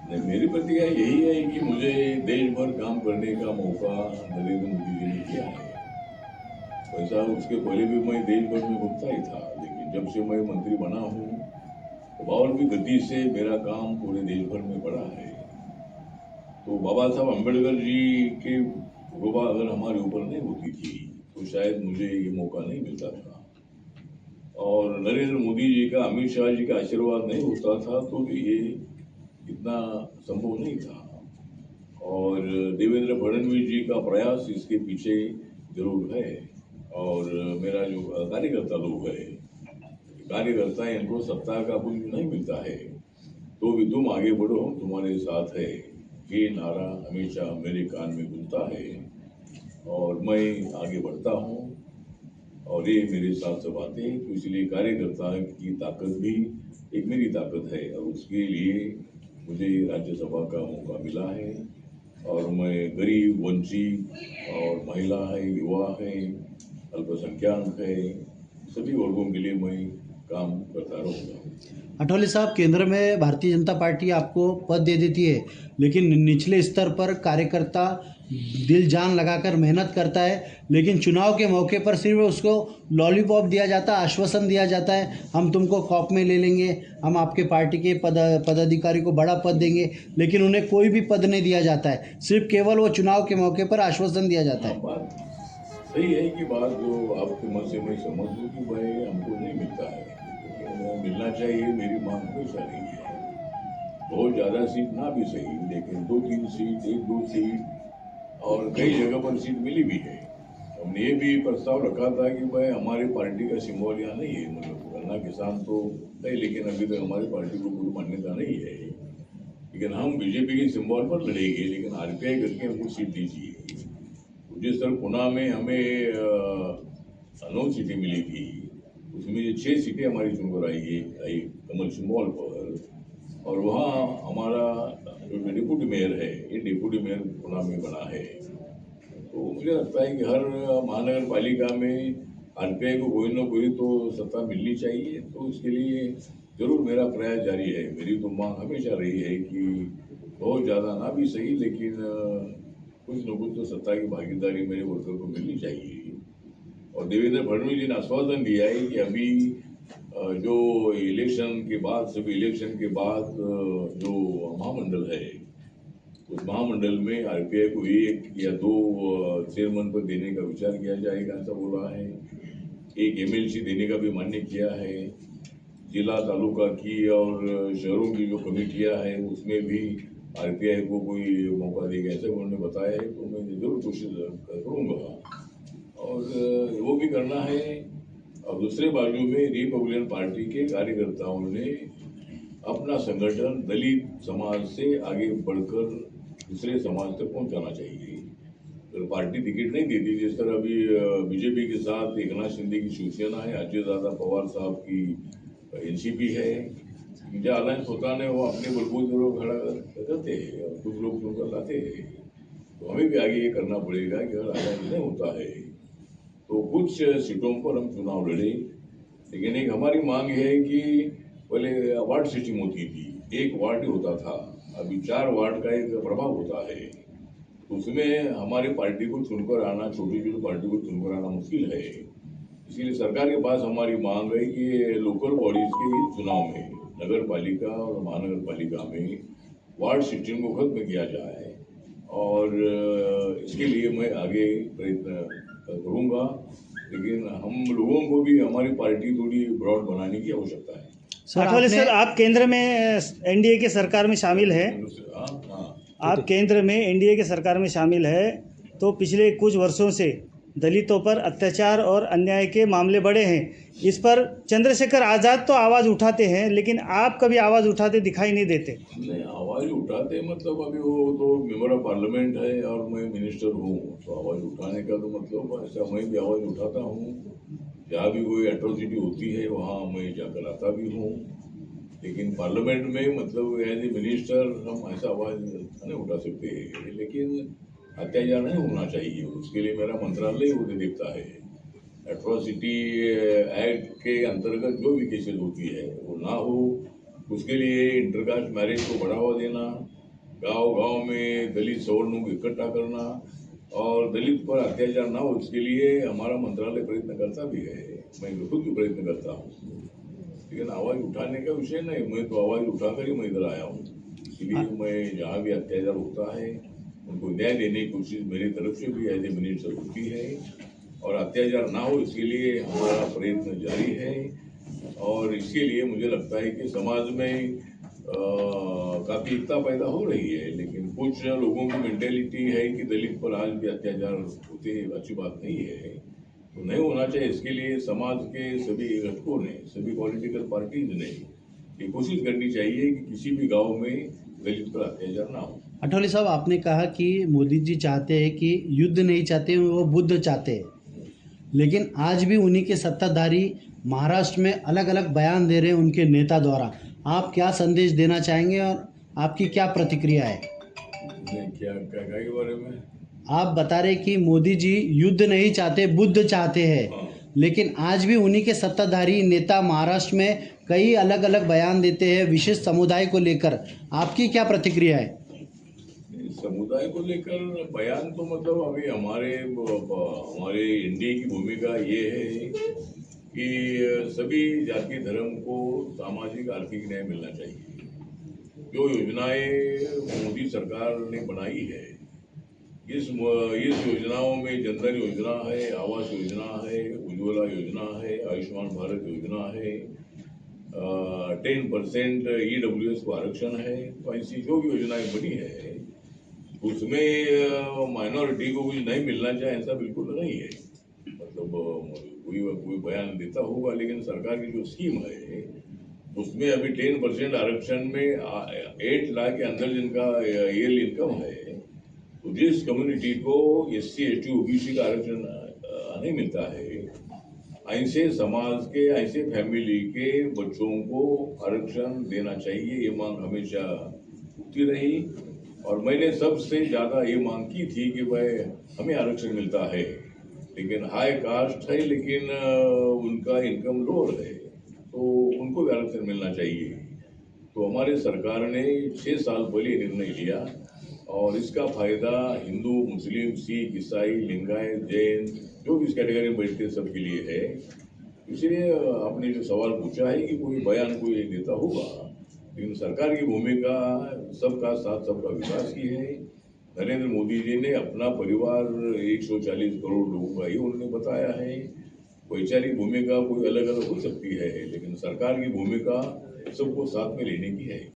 नहीं, मेरी प्रतिक्रिया यही है कि मुझे देश भर काम करने का मौका नरेंद्र मोदी जी ने किया है। वैसा उसके पहले भी मैं देश भर में घूमता ही था, लेकिन जब से मैं मंत्री बना हूँ तो और भी गति से मेरा काम पूरे देश भर में बढ़ा है। तो बाबा साहब अम्बेडकर जी की रुबा अगर हमारे ऊपर नहीं होती थी तो शायद मुझे ये मौका नहीं मिलता था, और नरेंद्र मोदी जी का, अमित शाह जी का आशीर्वाद नहीं होता था तो भी ये इतना संभव नहीं था। और देवेंद्र फडणवीस जी का प्रयास इसके पीछे जरूर है। और मेरा जो कार्यकर्ता लोग है, कार्यकर्ता इनको सत्ता का कुछ नहीं मिलता है तो भी तुम आगे बढ़ो, हम तुम्हारे साथ है, ये नारा हमेशा मेरे कान में गूंजता है और मैं आगे बढ़ता हूँ और ये मेरे साथ सब आते हैं। तो इसलिए कार्यकर्ता की ताकत भी एक मेरी ताकत है और उसके लिए मुझे राज्यसभा का मौका मिला है। और मैं गरीब, वंचित और महिला है, युवा है, अल्पसंख्यक है, सभी वर्गों के लिए मैं काम करता रहूँगा। अठौले साहब, केंद्र में भारतीय जनता पार्टी आपको पद दे देती है, लेकिन निचले स्तर पर कार्यकर्ता दिल जान लगाकर मेहनत करता है, लेकिन चुनाव के मौके पर सिर्फ उसको लॉलीपॉप दिया जाता है, आश्वासन दिया जाता है, हम तुमको कॉप में ले लेंगे, हम आपके पार्टी के पदाधिकारी को बड़ा पद देंगे, लेकिन उन्हें कोई भी पद नहीं दिया जाता है, सिर्फ केवल वो चुनाव के मौके पर आश्वासन दिया जाता है। बात सही है कि बात जो आपके मन से मैं समझ लूँ कि भाई हमको नहीं मिलता है, लेकिन मिलना चाहिए, मेरी मांग हमेशा रही है। बहुत ज़्यादा सीट ना भी सही, लेकिन 2-3 सीट, 1-2 सीट और कई जगह पर सीट मिली भी है। हमने ये भी प्रस्ताव रखा था कि भाई हमारी पार्टी का सिंबल यहाँ नहीं है, मतलब गन्ना किसान तो है लेकिन अभी तक हमारी पार्टी को कोई मान्यता नहीं है, लेकिन हम बीजेपी के सिंबल पर लड़ेंगे, लेकिन आरपीआई करके हमको सीट दीजिए। जिस तरह पुणे में हमें 9 सीटें मिली थी, उसमें 6 सीटें हमारी चुनकर आई कमल सिंबल पर, और वहाँ हमारा जो डिप्टी मेयर है, ये डिप्टी मेयर पुणे में बना है। तो मुझे लगता है कि हर महानगर पालिका में आरपीआई को कोई ना कोई तो सत्ता मिलनी चाहिए, तो इसके लिए जरूर मेरा प्रयास जारी है। मेरी तो मांग हमेशा रही है कि बहुत ज़्यादा ना भी सही, लेकिन कुछ न कुछ तो सत्ता की भागीदारी मेरे वर्कर को मिलनी चाहिए। और देवेंद्र फडणवीस जी ने आश्वासन दिया है कि अभी जो इलेक्शन के बाद, सभी इलेक्शन के बाद जो महामंडल है, उस महामंडल में आरपीआई को 1 या 2 चेयरमैन पर देने का विचार किया जाएगा, ऐसा बोला है। एक एमएलसी देने का भी मान्य किया है। जिला, तालुका की और शहरों की जो कमेटियां हैं उसमें भी आरपीआई को कोई मौका देगा, ऐसे उन्होंने बताया है। तो मैं जरूर कोशिश करूँगा और वो भी करना है। और दूसरे बाजू में रिपब्लिकन पार्टी के कार्यकर्ताओं ने अपना संगठन दलित समाज से आगे बढ़कर दूसरे समाज तक पहुंचाना चाहिए। तो पार्टी टिकट नहीं देती, जिस तरह अभी बीजेपी के साथ एकनाथ शिंदे की शिवसेना है, अजयदादा पवार साहब की एनसीपी है, जो अलायंस होता है वो अपने बलबूते लोग खड़ा करते हैं और कुछ लोग चुनकर लाते हैं। तो हमें भी आगे ये करना पड़ेगा कि अगर अलायंस नहीं होता है तो कुछ सीटों पर हम चुनाव लड़े। लेकिन एक हमारी मांग है कि पहले वार्ड सिस्टम होती थी, 1 वार्ड ही होता था, अभी 4 वार्ड का एक प्रभाव होता है। तो उसमें हमारी पार्टी को चुनकर आना, छोटी छोटी पार्टी को चुनकर आना मुश्किल है। इसीलिए सरकार के पास हमारी मांग है कि लोकल बॉडीज के चुनाव में, नगर पालिका और महानगर पालिका में वार्ड सिस्टम को खत्म किया जाए, और इसके लिए मैं आगे प्रयत्न करूँगा। लेकिन हम लोगों को भी हमारी पार्टी थोड़ी ब्रॉड बनाने की आवश्यकता है। आठवले सर, आप केंद्र में एनडीए के सरकार में शामिल है, आप केंद्र में एनडीए के सरकार में शामिल है, तो पिछले कुछ वर्षों से दलितों पर अत्याचार और अन्याय के मामले बढ़े हैं। इस पर चंद्रशेखर आज़ाद तो आवाज़ उठाते हैं, लेकिन आप कभी आवाज़ उठाते दिखाई नहीं देते। नहीं, आवाज़ उठाते मतलब अभी वो तो मेंबर ऑफ पार्लियामेंट है और मैं मिनिस्टर हूँ, तो आवाज़ उठाने का तो मतलब ऐसा मैं भी आवाज़ उठाता हूँ। जहाँ भी कोई एट्रोसिटी होती है वहाँ मैं जाकर आता भी हूँ, लेकिन पार्लियामेंट में मतलब एज ए मिनिस्टर हम ऐसा आवाज़ नहीं उठा सकते हैं। लेकिन अत्याचार नहीं होना चाहिए, उसके लिए मेरा मंत्रालय वो देखता है। एट्रोसिटी एक्ट के अंतर्गत जो भी केसेस होती है वो ना हो, उसके लिए इंटरकास्ट मैरिज को बढ़ावा देना, गांव गांव में दलित सवर्णों को इकट्ठा करना और दलित पर अत्याचार ना हो इसके लिए हमारा मंत्रालय प्रयत्न करता भी है। मैं खुद भी प्रयत्न करता हूँ, लेकिन आवाज उठाने का विषय नहीं। मैं तो आवाज उठाकर ही मैं इधर आया हूँ। इसलिए मैं जहाँ भी अत्याचार होता है उनको न्याय देने की कोशिश मेरी तरफ से भी एज ए मिनिस्टर होती है और अत्याचार ना हो इसके लिए हमारा प्रयत्न जारी है। और इसके लिए मुझे लगता है कि समाज में काफ़ी एकता पैदा हो रही है, लेकिन कुछ लोगों की मेंटेलिटी है कि दलित पर आज भी अत्याचार होते अच्छी बात नहीं है, तो नहीं होना चाहिए। इसके लिए समाज के सभी घटकों ने, सभी पॉलिटिकल पार्टीज ने ये कोशिश करनी चाहिए कि किसी भी गांव में दलित पर अत्याचार ना हो। अठौली साहब, आपने कहा कि मोदी जी चाहते हैं कि युद्ध नहीं चाहते, वो बुद्ध चाहते हैं, लेकिन आज भी उन्हीं के सत्ताधारी महाराष्ट्र में अलग अलग बयान दे रहे हैं उनके नेता द्वारा। आप क्या संदेश देना चाहेंगे और आपकी क्या प्रतिक्रिया है? क्या क्या के बारे में? आप बता रहे कि मोदी जी युद्ध नहीं चाहते, बुद्ध चाहते हैं, हाँ। लेकिन आज भी उन्हीं के सत्ताधारी नेता महाराष्ट्र में कई अलग अलग बयान देते हैं विशेष समुदाय को लेकर। आपकी क्या प्रतिक्रिया है? समुदाय को लेकर बयान तो मतलब अभी हमारे एनडीए की भूमिका ये है कि सभी जाति धर्म को सामाजिक आर्थिक न्याय मिलना चाहिए। जो योजनाएं मोदी सरकार ने बनाई है, इस योजनाओं में जनधन योजना है, आवास योजना है, उज्ज्वला योजना है, आयुष्मान भारत योजना है, 10% EWS को आरक्षण है। तो ऐसी जो भी योजनाएं बनी है उसमें माइनॉरिटी को कुछ नहीं मिलना चाहिए ऐसा बिल्कुल नहीं है। मतलब कोई बयान देता होगा, लेकिन सरकार की जो स्कीम है उसमें अभी 10% आरक्षण में 8 लाख के अंदर जिनका ईयरली इनकम है, तो जिस कम्युनिटी को SC ST OBC का आरक्षण नहीं मिलता है, ऐसे समाज के, ऐसे फैमिली के बच्चों को आरक्षण देना चाहिए। ये मांग हमेशा उठती रही और मैंने सबसे ज़्यादा ये मांग की थी कि भाई हमें आरक्षण मिलता है, लेकिन हाई कास्ट है, लेकिन उनका इनकम लोअर है, तो उनको भी आरक्षण मिलना चाहिए। तो हमारे सरकार ने 6 साल पहले निर्णय लिया और इसका फायदा हिंदू, मुस्लिम, सिख, ईसाई, लिंगायत, जैन जो भी इस कैटेगरी में बैठते सबके लिए है। इसलिए आपने जो सवाल पूछा है कि कोई बयान कोई देता होगा, लेकिन सरकार की भूमिका सबका साथ सबका विकास की है। नरेंद्र मोदी जी ने अपना परिवार 140 करोड़ लोगों का ही उन्होंने बताया है। वैचारिक भूमिका कोई अलग अलग हो सकती है, लेकिन सरकार की भूमिका सबको साथ में लेने की है।